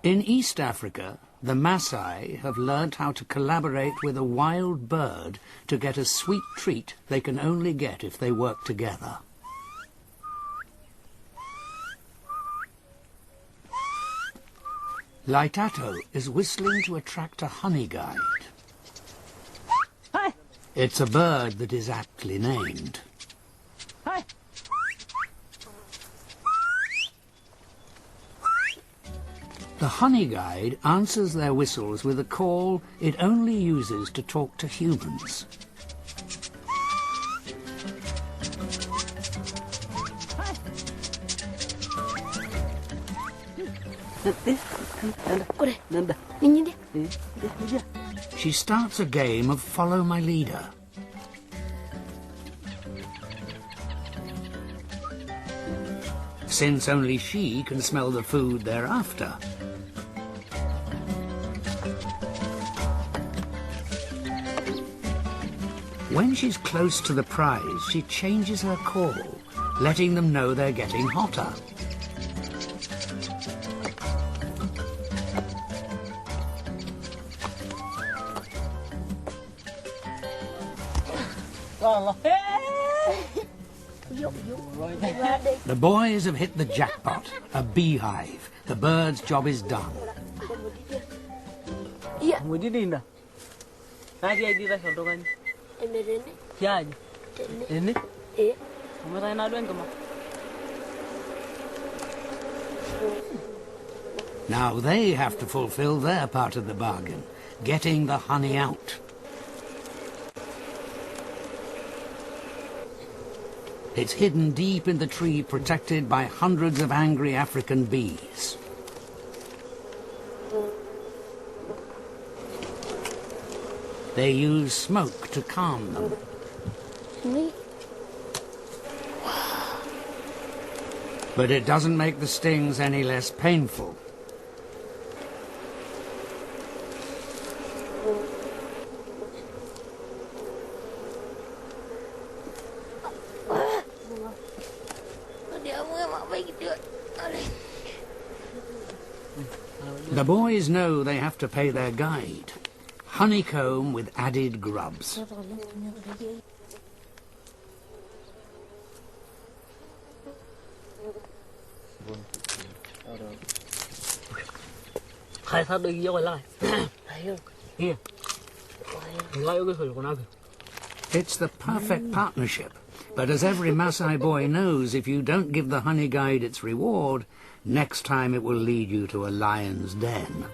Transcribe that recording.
In East Africa, the Masai have learnt how to collaborate with a wild bird to get a sweet treat they can only get if they work together. Laitato is whistling to attract a honeyguide. Hi. It's a bird that is aptly named. Hi. The honeyguide answers their whistles with a call it only uses to talk to humans. She starts a game of follow my leader. Since only she can smell the food they're after. When she's close to the prize, she changes her call, letting them know they're getting hotter. The boys have hit the jackpot, a beehive. The bird's job is done. Now they have to fulfill their part of the bargain, getting the honey out. It's hidden deep in the tree, protected by hundreds of angry African bees. They use smoke to calm them. But it doesn't make the stings any less painful. The boys know they have to pay their guide. Honeycomb with added grubs. It's the perfect partnership, but as every Masai boy knows, if you don't give the honey guide its reward, next time it will lead you to a lion's den.